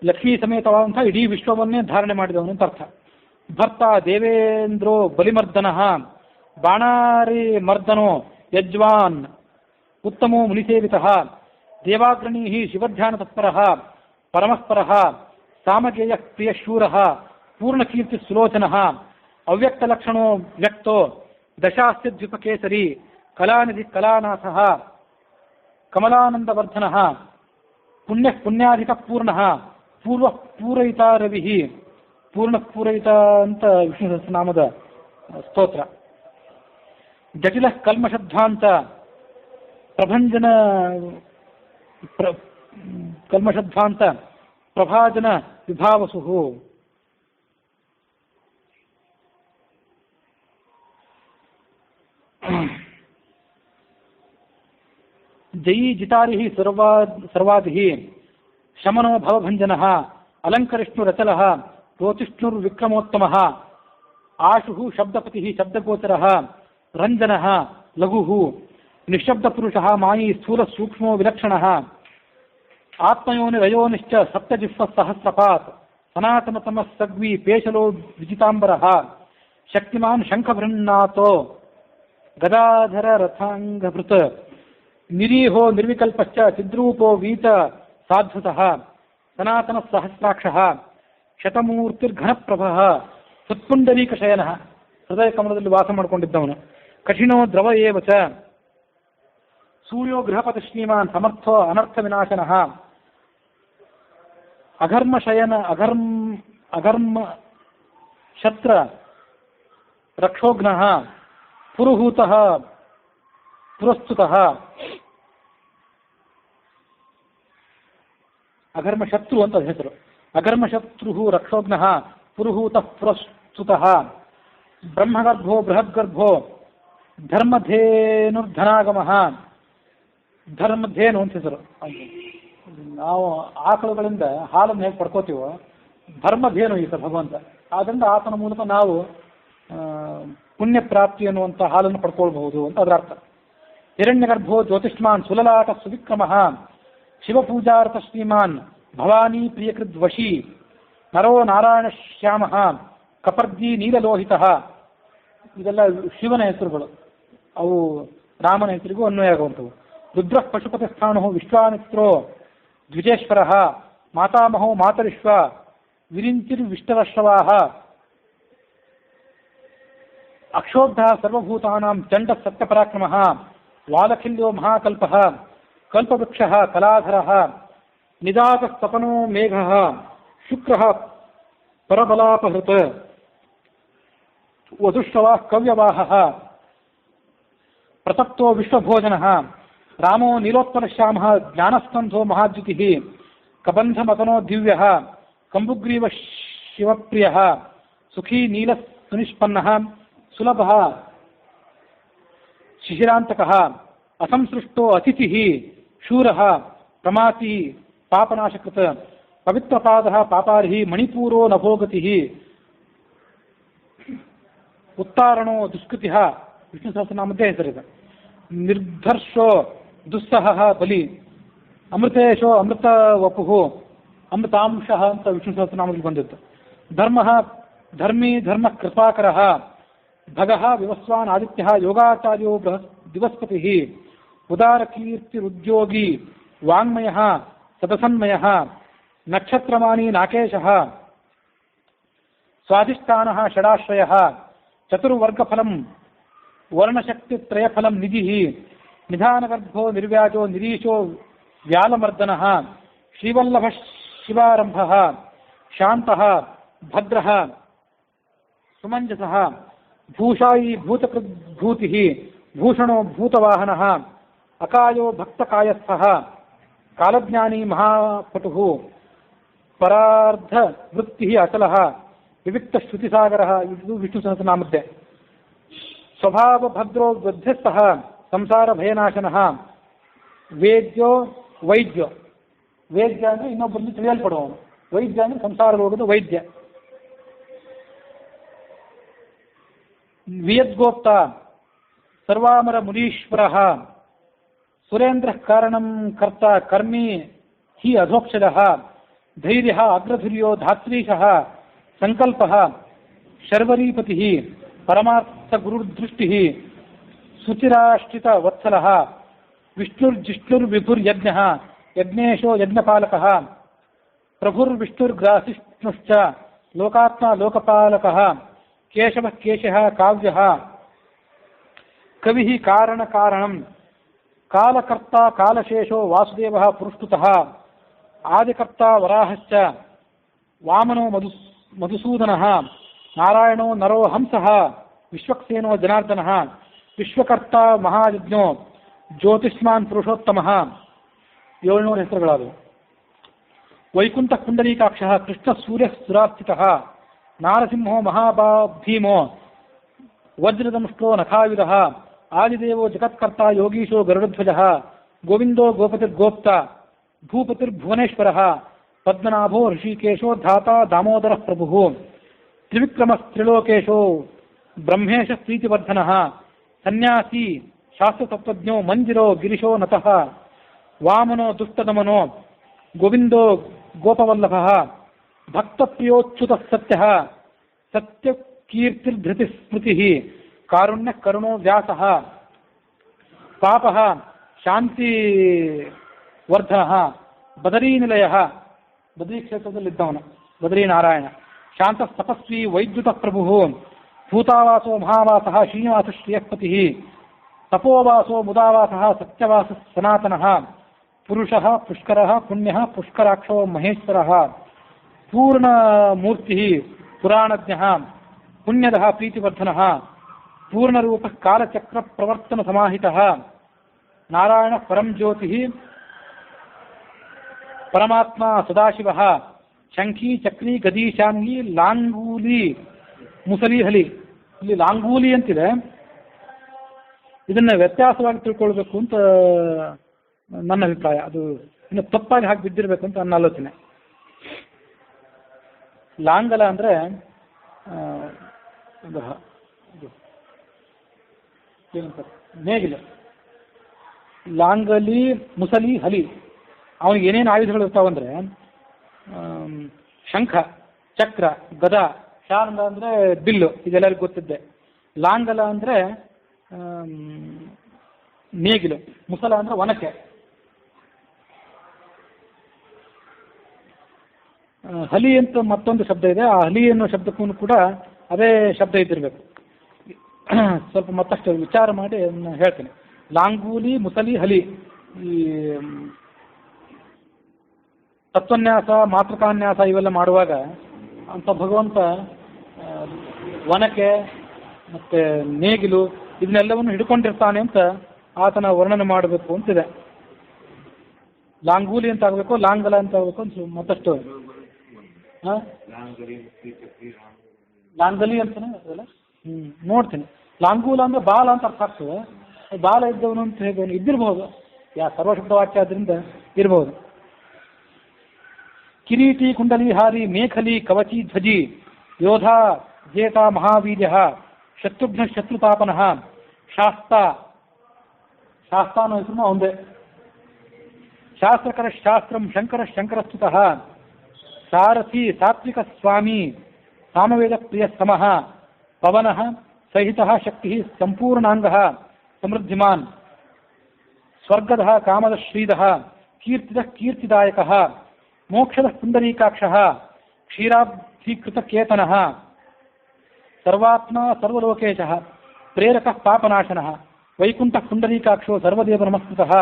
ಲಕ್ಷ್ಮೀ ಸಮೇತವಾದಂತಹ ಇಡೀ ವಿಶ್ವವನ್ನೇ ಧಾರಣೆ ಮಾಡಿದವನು ಅಂತ ಅರ್ಥ. ಭರ್ತ ದೇವೇಂದ್ರೋ ಬಲಿಮರ್ದನ ಬಾಣಾರಿ ಮರ್ದನೋ ಯಜ್ವಾನ್ ಉತ್ತಮೋ ಮುನಿಸೇವಿತ ದೇವಾಗ್ರಣೀ ಶಿವಧ್ಯಾನ ತತ್ಪರ ಪರಮಃಪರ ಸಾಮಗೇಯ ಪ್ರಿಯಶೂರ ಪೂರ್ಣಕೀರ್ತಿ ಸುಲೋಚನ ಅವ್ಯಕ್ತಲಕ್ಷಣೋ ವ್ಯಕ್ತೋ ದಶಾಸ್ತ್ಯುಪಕೇಸರಿ ಕಲಾನಿಧಿ ಕಲಾನಾಥ ಕಮಲಾನಂದವರ್ಧನ ಪುಣ್ಯ ಪುಣ್ಯಾಧಿಕ ಪೂರ್ಣ ಪೂರ್ವ ಪೂರಯಿತ ರವಿ ಪೂರ್ಣ ಪೂರಯಿತ ಅಂತ ವಿಷ್ಣು ಸಹಸ್ರನಾಮದ ಸ್ತೋತ್ರ. ಜಟಿಲ ಕಲ್ಮಷಧ್ವಾಂತ ಪ್ರಭಂಜನ ಕಲ್ಮಷಧ್ವಾಂತ ಪ್ರಭಾಜನ ವಿಭಾವಸು ಜಯೀ ಜಿತಾರಿ ಸರ್ವಾದಿ ಶಮನೋ ಭವಭಂಜನ ಅಲಂಕರಿಷ್ಣುರಚಲ ರೋತಿಷ್ಣುರ್ವಿಕ್ರಮೋತ್ತಮ ಆಶು ಶಬ್ದಪತಿ ಶಬ್ದಗೋಚರ ರಂಜನ ಲಘು ನಿಶಬ್ದಪುರುಷ ಮಾಯಿ ಸ್ಥೂಲ ಸೂಕ್ಷ್ಮೋ ವಿಲಕ್ಷಣ ಆತ್ಮಯೋನಿರಯೋನಿಶ್ಚ ಸಪ್ತಜಿಹ್ವ ಸಹಸ್ರಪಾತ್ ಸನಾತನತಮ ಸಗ್ವಿ ಪೇಶಲೋ ವಿಜಿತಾಂಬರ ಶಕ್ತಿಮಾನ್ ಶಂಖಭೃನ್ನಾಥೋ ಗದಾಧರ ರಥಾಂಗಭೃತ ನಿರೀಹೋ ನಿರ್ವಿಕಲ್ಪಶ್ಚ ಚಿದ್ರೂಪೋ ವೀತ ಸಾಧ್ವತಃ ಸನಾತನ ಸಹಸ್ರಾಕ್ಷ ಶತಮೂರ್ತಿರ್ಘನಪ್ರಭ ಸತ್ಪುಂಡರೀಕ ಶಯನ, ಹೃದಯ ಕಮಲದಲ್ಲಿ ವಾಸ ಮಾಡಿಕೊಂಡಿದ್ದವನು. ಕಠಿಣೋ ದ್ರವ ಏವ ಚ ಸೂರ್ಯೋ ಗೃಹಪತಿ ಶ್ರೀಮಾನ್ ಸಮರ್ಥೋ ಅನರ್ಥ ವಿನಾಶನಃ ಅಘರ್ಮ ಶಯನ ಅಘರ್ಮ ಶತ್ರ ರಕ್ಷೋಘ್ನಃ ಪುರುಹೂತಃ ಪುರಸ್ತುತಃ. ಅಘರ್ಮ ಶತ್ರು ಅಂತ ಹೆಸರು. ಅಘರ್ಮ ಶತ್ರು ರಕ್ಷೋಘ್ನಃ ಪುರುಹೂತಃ ಪುರಸ್ತುತಃ. ಬ್ರಹ್ಮಗರ್ಭೋ ಬೃಹದ್ಗರ್ಭೋ ಧರ್ಮಧೇನುರ್ಧನಾಗಮಃ. ಧರ್ಮಧೇನು ಅಂತ ಹೆಸರು. ನಾವು ಆಕಳುಗಳಿಂದ ಹಾಲನ್ನು ಹೇಗೆ ಪಡ್ಕೋತೀವೋ ಧರ್ಮಧೇನು ಈತ ಭಗವಂತ. ಆದ್ದರಿಂದ ಆತನ ಮೂಲಕ ನಾವು ಪುಣ್ಯ ಪ್ರಾಪ್ತಿ ಅನ್ನುವಂಥ ಹಾಲನ್ನು ಪಡ್ಕೊಳ್ಬಹುದು ಅಂತ ಅದರ ಅರ್ಥ. ಹಿರಣ್ಯಗರ್ಭೋ ಜ್ಯೋತಿಷ್ಮಾನ್ ಸುಲಲಾಟ ಸುವಿಕ್ರಮಃ ಶಿವಪೂಜಾರ್ಥ ಶ್ರೀಮಾನ್ ಭವಾನಿ ಪ್ರಿಯಕೃದ್ವಶಿ ನರೋ ನಾರಾಯಣ ಶ್ಯಾಮಃ ಕಪರ್ದಿ ನೀಲಲೋಹಿತಃ. ಇದೆಲ್ಲ ಶಿವನ ಹೆಸರುಗಳು, ಅವು ರಾಮನ ಹೆಸರಿಗೂ ಅನ್ವಯ ಆಗುವಂಥವು. ರುದ್ರ ಪಶುಪತಿ ಸ್ಥಾಣು ವಿಶ್ವಾಮಿತ್ರೋ ದ್ವಿಜೇಶ್ವರ ಮಾತಾಮಹೋ ಮಾತರಿಶ್ವ ವಿರಿಂಚಿರ್ವಿಷ್ಟರಶ್ರವಾಹ ಅಕ್ಷೋಬ್ಧ ಸರ್ವಭೂತಾನಾಂ ಚಂಡ ಸತ್ಯಪರಾಕ್ರಮಃ ವಾಲಖಿಲ್ಯೋ ಮಹಾಕಲ್ಪಃ ಕಲ್ಪವೃಕ್ಷಃ ಕಲಾಧರಃ ನಿದಾತಸ್ತಪನೋ ಮೇಘಃ ಶುಕ್ರಃ ಪರಬಲಾಪಹೃತ್ ವಧುಶ್ರವಾಃ ಕವ್ಯವಾಹಃ ಪ್ರತಪ್ತೋ ವಿಶ್ವಭೋಜನಃ ರಾಮೋ ನೀಲೋತ್ಪಲಶ್ಯಾಮಃ ಜ್ಞಾನಸ್ಕಂಧೋ ಮಹಾದ್ಯುತಿಃ ಕಬಂಧಮತನೋ ದಿವ್ಯಃ ಕಂಬುಗ್ರೀವ ಶಿವಪ್ರಿಯಃ ಸುಖೀ ನೀಲ ಸುನಿಷ್ಪನ್ನಃ ಸುಲಭಃ ಶಿಶಿರಾಂತಕಃ ಅಸಂಸೃಷ್ಟೋ ಅತಿಥಿಃ ಶೂರಃ ಪ್ರಮಾತಿ ಪಾಪನಾಶಕೃತ್ ಪವಿತ್ರಪಾದಃ ಪಾಪಾರ್ಹಿ ಮಣಿಪೂರೋ ನಭೋಗತಿಃ ಉತ್ತಾರಣೋ ದುಷ್ಕೃತಿಃ. ವಿಷ್ಣು ಸಹಸ್ರನಾಮದ್ದೇ ಹೆಸರಿದೆ. ನಿರ್ಧರ್ಷೋ ದುಸ್ಸಹ ಬಲಿ ಅಮೃತೇಶೋ ಅಮೃತ ವಪುಃ ಅಮೃತಾಂಶಃ ಅಂತ ವಿಷ್ಣು ಸಹಸ್ರನಾಮದಲ್ಲಿ ಬಂದಿತ್ತು. ಧರ್ಮಿ ಧರ್ಮ ಕೃಪಾಕರಃ ಭಗಃ ವಿವಸ್ವಾನ್ ಆದಿತ್ಯಃ ಯೋಗಾಚಾರ್ಯೋ ದಿವಸ್ಪತಿಃ ಉದಾರಕೀರ್ತಿರುದ್ಯೋಗಿ ವಾಂಗ್ಮಯಃ ಸದಸನ್ಮಯಃ ನಕ್ಷತ್ರಮಾನಿ ನಾಕೇಶಃ ಸ್ವಾಧಿಷ್ಠಾನಃ ಷಡಾಶ್ರಯಃ ಚತುರ್ವರ್ಗಫಲಂ ವರ್ಣಶಕ್ತಿತ್ರಯಫಲಂ ನಿಧಿಃ ನಿಧಾನಗರ್ಭೋ ನಿರ್ವ್ಯಾಜೋ ನಿರೀಶೋ ವ್ಯಾಲಮರ್ದನಃ ಶ್ರೀವಲ್ಲಭ ಶಿವಾರಂಭಃ ಶಾಂತಃ ಭದ್ರಃ ಸುಮಂಜಸಃ ಭೂಷಾಯಿ ಭೂತಕೃದ್ಭೂತಿಃ ಭೂಷಣೋ ಭೂತವಾಹನಃ ಅಕಾಯೋ ಭಕ್ತಕಾಯಸ್ಥಃ ಕಾಲಜ್ಞಾನಿ ಮಹಾಪಟುಃ ಪರಾರ್ಧ ವೃತ್ತಿಃ ಅಚಲಃ ವಿವಿಕ್ತ ಶ್ರುತಿಸಾಗರಃ. ಇದು ವಿಷ್ಣು ಸಹಸ್ರನಾಮದ್ದೇ. ಸ್ವಭಾವ ಭದ್ರೋ ವೃದ್ಧಸ್ಥಃ ಸಂಸಾರ ಭಯನಾಶನಃ ವೇದ್ಯೋ ವೈದ್ಯೋ. ವೇದ್ಯ ಅಂದರೆ ಇನ್ನೊಬ್ಬರಲ್ಲಿ ತಿಳಿಯಲ್ಪಡುವವನು, ವೈದ್ಯ ಅಂದರೆ ಸಂಸಾರ ರೋಗದ ವೈದ್ಯ. ವಿಯದ್ಗೋಪ್ತ ಸರ್ವಾಮರ ಮುನೀಶ್ವರಃ ಸುರೇಂದ್ರ ಕಾರಣಂ ಕರ್ತ ಕರ್ಮಿ ಹಿ ಅಧೋಕ್ಷಜಃ ಧೈರ್ಯ ಅಗ್ರಧುರ್ಯೋ ಧಾತ್ರೀಶಃ ಸಂಕಲ್ಪಃ ಶರ್ವರೀಪತಿಃ ಪರಮಾರ್ಥ ಗುರುರ್ದೃಷ್ಟಿಃ ಸುಚಿರಾಶ್ರಿತ ವತ್ಸಲಃ ವಿಷ್ಣುರ್ಜಿಷ್ಣುರ್ವಿಭುರ್ಯಜ್ಞಃ ಯಜ್ಞೇಶೋ ಯಜ್ಞಪಾಲಕಃ ಪ್ರಭುರ್ವಿಷ್ಣುರ್ಗ್ರಾಸಿಷ್ಣುಶ್ಚ ಲೋಕಾತ್ಮ ಲೋಕಪಾಲಕಃ ಕೇಶವಃ ಕೇಶಃ ಕಾವ್ಯಃ ಕವಿಃ ಕಾರಣಕಾರಣಂ ಕಾಲಕರ್ತ ಕಾಲಶೇಷೋ ವಾಸುದೇವಃ ಪುರುಷ್ಟುತಃ ಆದಿಕರ್ತ ವರಾಹಶ್ಚ ವಾಮನೋ ಮಧುಸೂದನಃ ನಾರಾಯಣೋ ನರೋ ಹಂಸಃ ವಿಶ್ವಕ್ಸೇನೋ ಜನಾರ್ದನಃ ವಿಶ್ವಕರ್ತ ಮಹಾಯಜ್ಞೋ ಜ್ಯೋತಿಷ್ಮಾನ್ ಪುರುಷೋತ್ತಮಃ. 700 ಹೆಸರುಗಳಾದವು. ವೈಕುಂಠ ಪುಂಡರೀಕಾಕ್ಷಃ ಕೃಷ್ಣ ಸೂರ್ಯ ಸುರಾಸ್ಥಿತಃ ನಾರಸಿಂಹೋ ಮಹಾಭೀಮೋ ವಜ್ರದಂಷ್ಟೋ ನಖಾಯುಧಃ ಆದಿದೇವೋ ಜಗತ್ಕರ್ತ ಯೋಗೀಶೋ ಗರುಡಧ್ವಜಃ ಗೋವಿಂದೋ ಗೋಪತಿರ್ಗೋಪ್ತ ಭೂಪತಿರ್ಭುವನೇಶ್ವರಃ ಪದ್ಮನಾಭೋ ಋಷಿಕೇಶೋ ಧಾತಾ ದಾಮೋದರಃ ಪ್ರಭುಃ ತ್ರಿವಿಕ್ರಮಸ್ತ್ರಿಲೋಕೇಶೋ ಬ್ರಹ್ಮೇಶ ಪ್ರೀತಿವರ್ಧನಃ ಸನ್ಯಾಸಿ ಶಾಸ್ತ್ರತತ್ವಜ್ಞೋ ಮಂಜಿರೋ ಗಿರಿಶೋ ನತಃ ವಾಮನೋ ದುಷ್ಟದಮನೋ ಗೋವಿಂದೋ ಗೋಪವಲ್ಲಭಃ ಭಕ್ತಪ್ರಿಯೋಚ್ಯುತಃ ಸತ್ಯಃ ಸತ್ಯಕೀರ್ತಿರ್ಧೃತಿಸ್ಮೃತಿಃ ಕಾರುಣ್ಯ ಕರುಣೋ ವ್ಯಾಸಃ ಪಾಪಃ ಶಾಂತಿವರ್ಧನಃ ಬದರೀನಿಲಯಃ ಬದರಿ ಕ್ಷೇತ್ರದಲ್ಲಿದ್ದವನು ಬದ್ರೀನಾರಾಯಣ. ಶಾಂತಸ್ತಪಸ್ವಿ ವೈದ್ಯುತ ಪ್ರಭು ಭೂತಾವಾಸೋ ಮಹಾವಾಸಃ ಶ್ರೀನಿವಾಸ ಶ್ರೇಯಃಪತಿ ತಪೋವಾಸೋ ಮುದಾವಾಸಃ ಸತ್ಯವಾಸ ಸನಾತನಃ ಪುರುಷಃ ಪುಷ್ಕರಃ ಪುಣ್ಯಃ ಪುಷ್ಕರಾಕ್ಷೋ ಮಹೇಶ್ವರಃ ಪೂರ್ಣಮೂರ್ತಿಃ ಪುರಾಣಜ್ಞಃ ಪುಣ್ಯದಃ ಪ್ರೀತಿವರ್ಧನಃ ಪೂರ್ಣರೂಪಃ ಕಾಲಚಕ್ರ ಪ್ರವರ್ತನ ಸಮಾಹಿತಃ ನಾರಾಯಣ ಪರಂ ಜ್ಯೋತಿಃ ಪರಮಾತ್ಮ ಸದಾಶಿವಃ ಶಂಖಿ ಚಕ್ರಿ ಗದೀಶಾಂಗಿ ಲಾಂಗೂಲಿ ಮುಸಲಿ ಹಲಿ. ಇಲ್ಲಿ ಲಾಂಗೂಲಿ ಅಂತಿದೆ, ಇದನ್ನು ವ್ಯತ್ಯಾಸವಾಗಿ ತಿಳ್ಕೊಳ್ಬೇಕು ಅಂತ ನನ್ನ ಅಭಿಪ್ರಾಯ. ಅದು ಇನ್ನು ತಪ್ಪಾಗಿ ಹಾಕಿ ಬಿದ್ದಿರಬೇಕು ಅಂತ ನನ್ನ ಆಲೋಚನೆ. ಲಾಂಗಲ ಅಂದರೆ ನೇಗಿಲು. ಲಾಂಗಲಿ ಮುಸಲಿ ಹಲಿ. ಅವನಿಗೆ ಏನೇನು ಆಯುಧಗಳು ಇರ್ತಾವಂದ್ರೆ ಶಂಖ, ಚಕ್ರ, ಗದ, ಶಾಂಗ ಅಂದರೆ ಬಿಲ್ಲು, ಇದೆಲ್ಲರಿಗೂ ಗೊತ್ತಿದ್ದೆ. ಲಾಂಗಲ ಅಂದರೆ ನೇಗಿಲು, ಮುಸಲ ಅಂದರೆ ಒನಕೆ, ಹಲಿ ಅಂತ ಮತ್ತೊಂದು ಶಬ್ದ ಇದೆ. ಆ ಹಲಿ ಅನ್ನೋ ಶಬ್ದಕ್ಕೂ ಕೂಡ ಅದೇ ಶಬ್ದ ಇದ್ದಿರಬೇಕು. ಸ್ವಲ್ಪ ಮತ್ತಷ್ಟು ವಿಚಾರ ಮಾಡಿ ಅದನ್ನು ಹೇಳ್ತೇನೆ. ಲಾಂಗೂಲಿ, ಮುಸಲಿ, ಹಲಿ. ಈ ತತ್ವನ್ಯಾಸ, ಮಾತೃಕಾನ್ಯಾಸ ಇವೆಲ್ಲ ಮಾಡುವಾಗ ಅಂತ ಭಗವಂತ ಒನಕೆ ಮತ್ತು ನೇಗಿಲು ಇದನ್ನೆಲ್ಲವನ್ನು ಹಿಡ್ಕೊಂಡಿರ್ತಾನೆ ಅಂತ ಆತನ ವರ್ಣನೆ ಮಾಡಬೇಕು ಅಂತಿದೆ. ಲಾಂಗೂಲಿ ಅಂತ ಆಗಬೇಕು, ಲಾಂಗಲ ಅಂತ ಆಗಬೇಕು ಅಂತ ಮತ್ತಷ್ಟು. ಲಾಂಗಲಿ ಅಂತಾನೆ ಅದಲ್ಲ. ನೋಡ್ತೀನಿ. ಲಾಂಗೂಲ ಅಂದರೆ ಬಾಲ ಅಂತ ಅರ್ಥ ಆಗ್ತದೆ. ಬಾಲ ಇದ್ದವನು ಅಂತ ಹೇಗೆ ಇದ್ದಿರಬಹುದು, ಸರ್ವಶಬ್ದ ವಾಕ್ಯ ಆದ್ರಿಂದ ಇರಬಹುದು. ಕಿರೀಟಿ ಕುಂಡಲಿ ಹಾರಿ ಮೇಖಲಿ ಕವಚಿ ಧ್ವಜಿ ಯೋಧ ಜೇತ ಮಹಾವೀರ್ಯ ಶತ್ರುಘ್ನ ಶತ್ರುತಾಪನಃ ಶಾಸ್ತ. ಶಾಸ್ತ ಅನ್ನೋ ಹೆಸರು ಒಂದೇ. ಶಾಸ್ತ್ರಕರ ಶಾಸ್ತ್ರಂ ಶಂಕರ ಶಂಕರಸ್ತುತಃ ಸಾರಥಿ ಸಾತ್ವಿಕ ಸ್ವಾಮಿ ಸಾಮವೇದ ಪ್ರಿಯ ಸಮಃ ಪವನಃ ಸಹಿತಃ ಶಕ್ತಿ ಸಂಪೂರ್ಣಾಂಗಃ ಸಮೃದ್ಧಿಮಾನ್ ಸ್ವರ್ಗದಃ ಕಾಮದ ಶ್ರೀದಃ ಕೀರ್ತಿದಃ ಕೀರ್ತಿದಾಯಕಃ ಮೋಕ್ಷದ ಪುಂಡರೀಕಾಕ್ಷಃ ಕ್ಷೀರಾಬ್ಧೀಕೃತಕೇತನಃ ಸರ್ವಾತ್ಮ ಸರ್ವಲೋಕೇಶಃ ಪ್ರೇರಕಃ ಪಾಪನಾಶನಃ ವೈಕುಂಠಃ ಪುಂಡರೀಕಾಕ್ಷೋ ಸರ್ವದೇವ ನಮಸ್ಕೃತಃ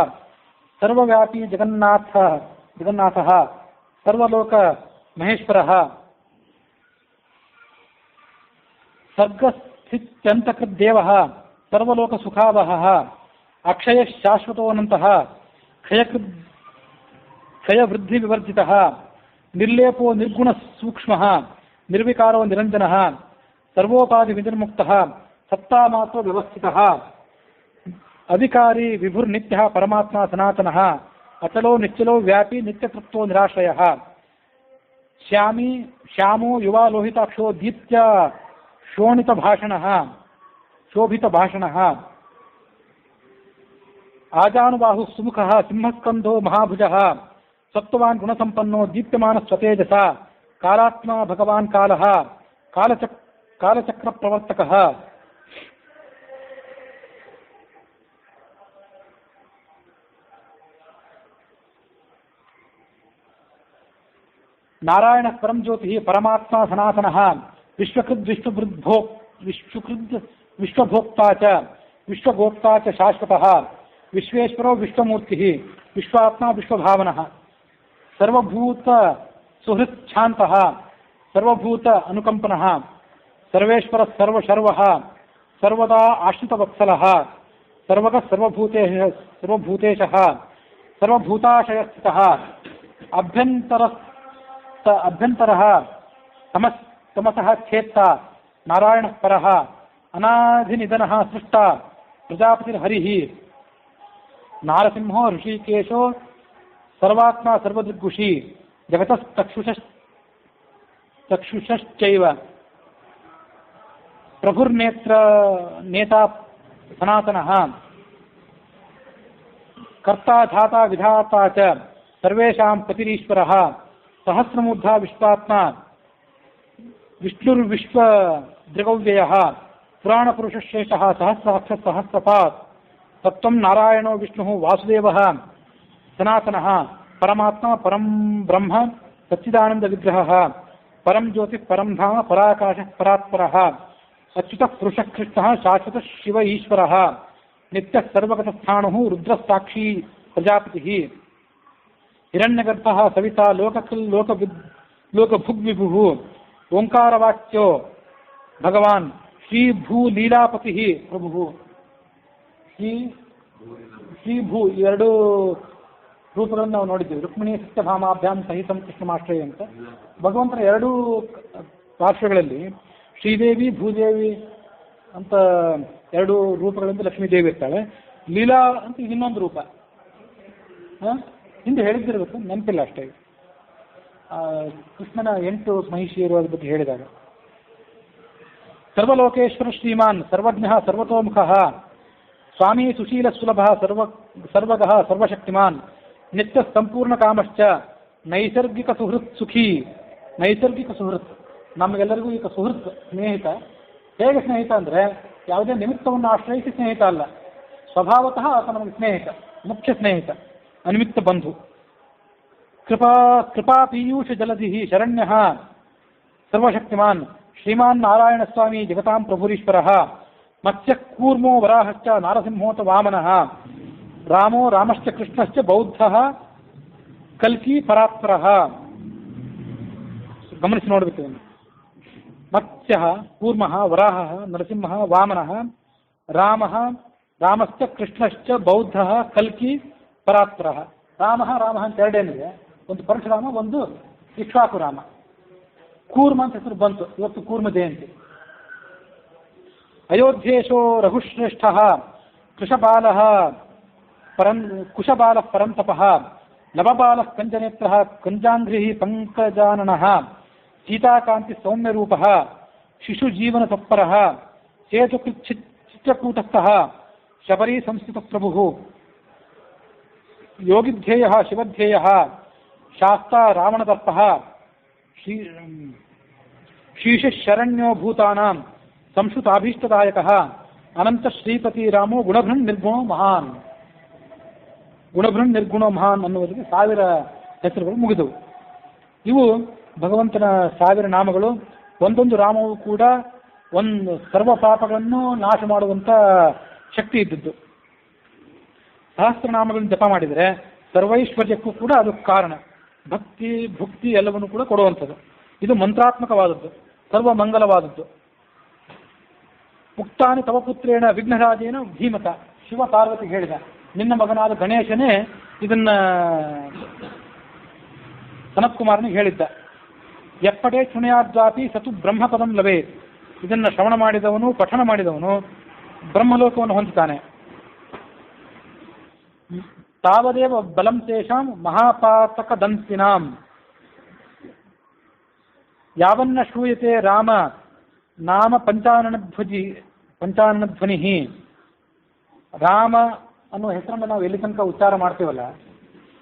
ಸರ್ವವ್ಯಾಪಿ ಜಗನ್ನಾಥಃ ಸರ್ವಲೋಕ ಮಹೇಶ್ವರಃ ಸರ್ಗಸ್ಥಿತ್ಯಂತಕೃದ್ದೇವಃ ಸರ್ವಲೋಕ ಸುಖಾವಹಃ ಅಕ್ಷಯ ಶಾಶ್ವತೋನಂತಃ ಕ್ಷಯವೃದ್ಧಿ ವಿವರ್ಜಿತಃ ನಿರ್ಲೇಪೋ ನಿರ್ಗುಣ ಸೂಕ್ಷ್ಮಃ ನಿರ್ವಿಕಾರೋ ನಿರಂಜನಃ ಸರ್ವೋಪಾಧಿ ವಿನಿರ್ಮುಕ್ತಃ ಸತ್ತಾಮಾತ್ರ ವ್ಯವಸ್ಥಿತಃ ಅಧಿಕಾರಿ ವಿಭುರ್ನಿತ್ಯಃ ಪರಮಾತ್ಮ ಸನಾತನಃ ಅಚಲೋ ನಿಶ್ಚಲೋ ವ್ಯಾಪಿ ನಿತ್ಯತೃಪ್ತೋ ನಿರಾಶ್ರಯಃ ಶ್ಯಾಮೋ ಯುವಾ ಲೋಹಿತಾಕ್ಷೋ ದೀಪ್ತ್ಯ ಶೋಭಿತಭಾಷಣಃ ಆಜಾನುಬಾಹು ಸುಮುಖಃ ಸಿಂಹಸ್ಕಂಧೋ ಮಹಾಭುಜಃ ಸತ್ವವಾನ್ ಗುಣಸಂಪನ್ನೋ ದೀಪ್ಯಮಾನ ಸ್ವತೇಜಸ ಕಾಲಾತ್ಮ ಭಗವಾನ್ ಕಾಲಃ ಕಾಲಚಕ್ರ ಪ್ರವರ್ತಕಃ ನಾರಾಯಣ ಪರಂ ಜ್ಯೋತಿ ಪರಮಾತ್ಮ ಸನಾತನಃ ವಿಶ್ವಕೃದ್ ವಿಶ್ವಭೋಕ್ತಾ ಚ ವಿಶ್ವಗೋಪ್ತಾ ಚ ಶಾಶ್ವತಃ ವಿಶ್ವೇಶ್ವರೋ ವಿಶ್ವಮೂರ್ತಿಃ ವಿಶ್ವಾತ್ಮ ವಿಶ್ವಭಾವನಃ ಸರ್ವಭೂತ ಸುಹೃಚ್ಛಾಂತಃ ಸರ್ವಭೂತ ಅನುಕಂಪನಃ ಸರ್ವೇಶ್ವರ ಸರ್ವಶರ್ವಃ ಸರ್ವದಾ ಆಶ್ರಿತವತ್ಸಲಃ ಸರ್ವಗಃ ಸರ್ವಭೂತೇಶಃ ಸರ್ವಭೂತಾಶಯಸ್ಥಿತಃ ಅಭ್ಯಂತರಃ ತಮಸಃ ಛೇತ್ತ ನಾರಾಯಣ ಪರಃ ಅನಾಧಿನಿಧನಃ ಸೃಷ್ಟ ಪ್ರಜಾಪತಿರ್ಹರಿಃ ನಾರಸಿಂಹೋ ಋಷಿಕೇಶೋ ಸರ್ವಾತ್ಮ ಸರ್ವದೃಗ್ಗುಷಿ ಜಗತಶ್ಚಕ್ಷುಷಶ್ಚೈವ ಪ್ರಭುರ್ನೇತಾ ಸನಾತನಃ ಕರ್ತಾ ಧಾತಾ ವಿಧಾತಾ ಚ ಸರ್ವೇಷಾಂ ಪತಿರೀಶ್ವರಃ ಸಹಸ್ರಮೂರ್ಧಾ ವಿಶ್ವಾತ್ಮ ವಿಷ್ಣುರ್ವಿಶ್ವದೃಗವ್ಯಯಃ ಪುರಾಣಪುರುಷಶ್ರೇಷ್ಠಃ ಸಹಸ್ರಾಕ್ಷ ಸಹಸ್ರಪಾತ್ ತತ್ವಂ ನಾರಾಯಣೋ ವಿಷ್ಣುಃ ವಾಸುದೇವಃ ಸನಾತನಃ ಪರಮಾತ್ಮ ಪರಂ ಬ್ರಹ್ಮ ಸಚ್ಚಿದಾನಂದ ವಿಗ್ರಹಃ ಪರಂ ಜ್ಯೋತಿ ಪರಂ ಧಾಮ ಪರಾಕಾಶ ಪರಾತ್ಪರ ಅಚ್ಯುತ ಪುರುಷ ಕೃಷ್ಣ ಶಾಶ್ವತ ಶಿವ ಈಶ್ವರ ನಿತ್ಯ ಸರ್ವಗತ ಸ್ಥಾಣು ರುದ್ರಸಾಕ್ಷಿ ಪ್ರಜಾಪತಿ ಹಿರಣ್ಯಗರ್ಭ ಸವಿತಾ ಲೋಕಕಲ್ ಲೋಕಭುಗ್ವಿಭು ಓಂಕಾರವಾಚ್ಯೋ ಭಗವಾನ್ ಶ್ರೀ ಭೂ ಲೀಲಾಪತಿ ಪ್ರಭು. ಶ್ರೀ ಭೂ ಎರಡು ರೂಪಗಳನ್ನು ನಾವು ನೋಡಿದ್ದೇವೆ. ರುಕ್ಮಿಣಿ ಸತ್ಯಭಾಮಾಭ್ಯಾಂ ಸಹಿತಂ ಕೃಷ್ಣಮಾಶ್ರಯ ಅಂತ ಭಗವಂತನ ಎರಡೂ ಪಾರ್ಶ್ವಗಳಲ್ಲಿ ಶ್ರೀದೇವಿ ಭೂದೇವಿ ಅಂತ ಎರಡು ರೂಪಗಳಿಂದ ಲಕ್ಷ್ಮೀದೇವಿ ಇರ್ತಾಳೆ. ಲೀಲಾ ಅಂತ ಇನ್ನೊಂದು ರೂಪ ಹಿಂದೆ ಹೇಳಿದ್ದಿರಬೇಕು, ನೆನಪಿಲ್ಲ ಅಷ್ಟೇ. ಕೃಷ್ಣನ 8 ಮಹಿಷಿಯರು ಅದ್ರ ಬಗ್ಗೆ ಹೇಳಿದಾಗ ಸರ್ವಲೋಕೇಶ್ವರ ಶ್ರೀಮಾನ್ ಸರ್ವಜ್ಞ ಸರ್ವತೋಮುಖ ಸ್ವಾಮಿ ಸುಶೀಲ ಸುಲಭ ಸರ್ವಗಃ ಸರ್ವಶಕ್ತಿಮಾನ್ ನಿತ್ಯ ಸಂಪೂರ್ಣ ಕಾಮಶ್ಚ ನೈಸರ್ಗಿಕ ಸುಹೃತ್ ಸುಖಿ. ನೈಸರ್ಗಿಕ ಸುಹೃತ್ ನಮಗೆಲ್ಲರಿಗೂ ಈಗ ಸುಹೃತ್ ಸ್ನೇಹಿತ. ಹೇಗೆ ಸ್ನೇಹಿತ ಅಂದರೆ ಯಾವುದೇ ನಿಮಿತ್ತವನ್ನು ಆಶ್ರಯಿಸಿ ಸ್ನೇಹಿತ ಅಲ್ಲ, ಸ್ವಭಾವತಃ ಆತ ನಮಗೆ ಸ್ನೇಹಿತ, ಮುಖ್ಯ ಸ್ನೇಹಿತ, ಅನಿಮಿತ್ತ ಬಂಧು. ಕೃಪಾ ಪೀಯೂಷ ಜಲಧಿ ಶರಣ್ಯ ಸರ್ವಶಕ್ತಿಮಾನ್ ಶ್ರೀಮಾನ್ ನಾರಾಯಣ ಸ್ವಾಮಿ ಜಗತಾಂ ಪ್ರಭುರೀಶ್ವರ ಮತ್ಸ್ಯ ಕೂರ್ಮೋ ವರಾಹಶ್ಚ ನಾರಸಿಂಹೋತ ವಾಮನಃ ರಾಮೋ ರಾಮಶ್ಚ ಕೃಷ್ಣಶ್ಚ ಬೌದ್ಧ ಕಲ್ಕಿ ಪರಾತ್ಪರ. ಗಮನಿಸಿ ನೋಡಬೇಕು. ಮತ್ಸ್ಯ ಕೂರ್ಮ ವರಾಹ ನರಸಿಂಹ ವಾಮನಃ ರಾಮಶ್ಚ ಕೃಷ್ಣಶ್ಚ ಬೌದ್ಧ ಕಲ್ಕಿ ಪರಾತ್ಪರ. ರಾಮ ಅಂತ ಎರಡೇನಿದೆ, ಒಂದು ಪರಶುರಾಮ, ಒಂದು ಇಕ್ಷ್ವಾಕು ರಾಮ. ಕೂರ್ಮ ಅಂತ ಹೆಸರು ಬಂತು, ಇವತ್ತು ಕೂರ್ಮ ಜಯಂತಿ. ಅಯೋಧ್ಯೇಶೋ ರಘುಶ್ರೇಷ್ಠ ಕುಶಬಾಲ ಪರಂತಪಃ ನವಬಾಲ ಕಂಜನೇತ್ರ ಕಂಜಾಂಘ್ರಿ ಪಂಕಜಾನನ ಸೀತಾಕಾಂತಿ ಸೌಮ್ಯರೂಪ ಶಿಶುಜೀವನ ತತ್ಪರ ಚಿತ್ರಕೂಟಸ್ಥಃ ಶಬರಿ ಸಂಸ್ಕೃತ ಪ್ರಭು ಯೋಗಿಧ್ಯೇಯ ಶಿವಧ್ಯೇಯ ಶಾಸ್ತಾ ರಾವಣದರ್ಪ ಶೀರ್ಷಶರಣ್ಯೋ ಭೂತಾನಾಂ ಸಂಶ್ರುತಾಭೀಷ್ಟದಾಯಕ ಅನಂತ ಶ್ರೀಪತಿ ರಾಮೋ ಗುಣಭೃನ್ ನಿರ್ಗುಣೋ ಮಹಾನ್. ಗುಣಭೃನ್ ನಿರ್ಗುಣೋ ಮಹಾನ್ ಅನ್ನುವುದಕ್ಕೆ 1000 ಹೆಸರುಗಳು ಮುಗಿದವು. ಇವು ಭಗವಂತನ 1000 ನಾಮಗಳು. ಒಂದೊಂದು ರಾಮವು ಕೂಡ ಒಂದು ಸರ್ವ ಪಾಪಗಳನ್ನು ನಾಶ ಮಾಡುವಂಥ ಶಕ್ತಿ ಇದ್ದದ್ದು. ಸಹಸ್ರನಾಮಗಳನ್ನು ಜಪ ಮಾಡಿದರೆ ಸರ್ವೈಶ್ವರ್ಯಕ್ಕೂ ಕೂಡ ಅದು ಕಾರಣ. ಭಕ್ತಿ ಭುಕ್ತಿ ಎಲ್ಲವನ್ನು ಕೂಡ ಕೊಡುವಂಥದ್ದು. ಇದು ಮಂತ್ರಾತ್ಮಕವಾದದ್ದು, ಸರ್ವ ಮಂಗಲವಾದದ್ದು. ಉಕ್ತಾನಿ ತವ ಪುತ್ರೇಣ ವಿಘ್ನರಾಜೇನ ಧೀಮತ. ಶಿವ ಪಾರ್ವತಿ ಹೇಳಿದ, ನಿನ್ನ ಮಗನಾದ ಗಣೇಶನೇ ಇದನ್ನ ಸನತ್ಕುಮಾರನಿಗೆ ಹೇಳಿದ್ದ. ಎಪ್ಪಡೆ ಚುಣಯಾದ್ವಾಪಿ ಸತು ಬ್ರಹ್ಮಪದಂ ಲಭೇ. ಇದನ್ನ ಶ್ರವಣ ಮಾಡಿದವನು, ಪಠಣ ಮಾಡಿದವನು ಬ್ರಹ್ಮಲೋಕವನ್ನು ಹೊಂದುತ್ತಾನೆ. ತಾವದೇವ ಬಲಂ ತೇಷಾಂ ಮಹಾಪಾತಕ ದಂತಿನಾಂ ಯಾವನ್ನ ಶ್ರೂಯತೆ ರಾಮ ನಾಮ ಪಂಚಾನನಧ್ವನಿ. ರಾಮ ಅನ್ನೋ ಹೆಸರನ್ನು ನಾವು ಎಲ್ಲಿ ತನಕ ಉಚ್ಚಾರ ಮಾಡ್ತೀವಲ್ಲ,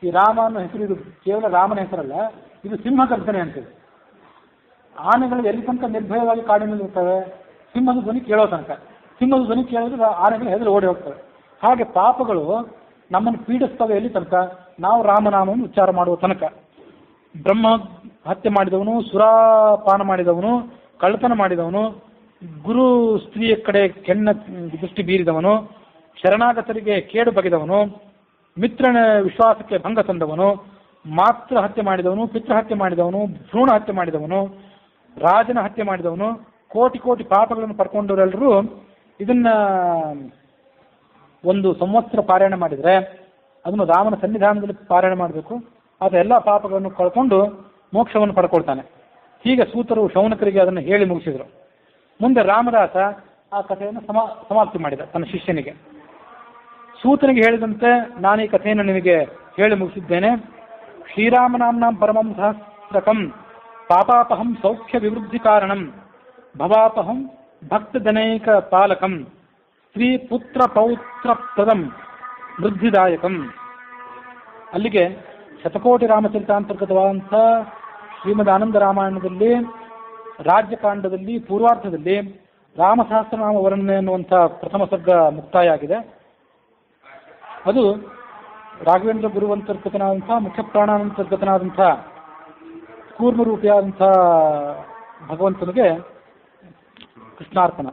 ಈ ರಾಮ ಅನ್ನೋ ಹೆಸರು ಇದು ಕೇವಲ ರಾಮನ ಹೆಸರಲ್ಲ, ಇದು ಸಿಂಹ ಗರ್ಜನೆ ಅಂತಿದೆ. ಆನೆಗಳು ಎಲ್ಲಿ ತನಕ ನಿರ್ಭಯವಾಗಿ ಕಾಡಿನಲ್ಲಿರ್ತವೆ? ಸಿಂಹದ ಧ್ವನಿ ಕೇಳೋ ತನಕ. ಸಿಂಹದ ಧ್ವನಿ ಕೇಳಿದ್ರೆ ಆನೆಗಳು ಹೆದರಿ ಓಡಿ ಹೋಗ್ತವೆ. ಹಾಗೆ ಪಾಪಗಳು ನಮ್ಮನ್ನು ಪೀಡಿಸ್ತವೆ ಎಲ್ಲಿ ತನಕ? ನಾವು ರಾಮನಾಮವನ್ನು ಉಚ್ಚಾರ ಮಾಡುವ ತನಕ. ಬ್ರಹ್ಮ ಹತ್ಯೆ ಮಾಡಿದವನು, ಸುರಾಪಾನ ಮಾಡಿದವನು, ಕಳ್ಳತನ ಮಾಡಿದವನು, ಗುರು ಸ್ತ್ರೀಯ ಕಡೆ ಕೆಣ್ಣ ದೃಷ್ಟಿ ಬೀರಿದವನು, ಶರಣಾಗತರಿಗೆ ಕೇಡು ಬಗೆದವನು, ಮಿತ್ರನ ವಿಶ್ವಾಸಕ್ಕೆ ಭಂಗ ತಂದವನು, ಮಾತೃ ಹತ್ಯೆ ಮಾಡಿದವನು, ಪಿತೃ ಹತ್ಯೆ ಮಾಡಿದವನು, ಭ್ರೂಣ ಹತ್ಯೆ ಮಾಡಿದವನು, ರಾಜನ ಹತ್ಯೆ ಮಾಡಿದವನು, ಕೋಟಿ ಕೋಟಿ ಪಾಪಗಳನ್ನು ಪಡ್ಕೊಂಡವರೆಲ್ಲರೂ ಇದನ್ನ ಒಂದು ಸಂವತ್ಸರ ಪಾರಾಯಣ ಮಾಡಿದರೆ, ಅದನ್ನು ರಾಮನ ಸನ್ನಿಧಾನದಲ್ಲಿ ಪಾರಾಯಣ ಮಾಡಬೇಕು. ಆತ ಎಲ್ಲ ಪಾಪಗಳನ್ನು ಕಳ್ಕೊಂಡು ಮೋಕ್ಷವನ್ನು ಪಡ್ಕೊಳ್ತಾನೆ. ಹೀಗೆ ಸೂತರು ಶೌನಕರಿಗೆ ಅದನ್ನು ಹೇಳಿ ಮುಗಿಸಿದರು. ಮುಂದೆ ರಾಮದಾಸ ಆ ಕಥೆಯನ್ನು ಸಮಾಪ್ತಿ ಮಾಡಿದ ತನ್ನ ಶಿಷ್ಯನಿಗೆ. ಸೂತನಿಗೆ ಹೇಳಿದಂತೆ ನಾನು ಈ ಕಥೆಯನ್ನು ನಿನಗೆ ಹೇಳಿ ಮುಗಿಸಿದ್ದೇನೆ. ಶ್ರೀರಾಮನಾಮ್ನಾಂ ಪರಮಂ ಸಹಸ್ರಕಂ ಪಾಪಾಪಹಂ ಸೌಖ್ಯ ವಿವೃದ್ಧಿ ಕಾರಣಂ ಭವಾಪಹಂ ಭಕ್ತಜನೈಕ ಪಾಲಕಂ ಸ್ತ್ರೀ ಪುತ್ರ ಪೌತ್ರ ಪ್ರದಂ ವೃದ್ಧಿದಾಯಕಂ. ಅಲ್ಲಿಗೆ ಶತಕೋಟಿ ರಾಮಚರಿತಾಂತರ್ಗತವಾದಂಥ ಶ್ರೀಮದ್ ಆನಂದ ರಾಮಾಯಣದಲ್ಲಿ ರಾಜ್ಯಕಾಂಡದಲ್ಲಿ ಪೂರ್ವಾರ್ಧದಲ್ಲಿ ರಾಮಸಹಸ್ರನಾಮ ವರ್ಣನೆ ಎನ್ನುವಂಥ ಪ್ರಥಮ ಸರ್ಗ ಮುಕ್ತಾಯ ಆಗಿದೆ. ಅದು ರಾಘವೇಂದ್ರ ಗುರುವಂತರ್ಗತನಾದಂಥ ಮುಖ್ಯ ಪ್ರಾಣಾನಂತರ್ಗತನಾದಂಥ ಕೂರ್ಮರೂಪಿಯಾದಂಥ ಭಗವಂತನಿಗೆ ಕೃಷ್ಣಾರ್ಪಣ.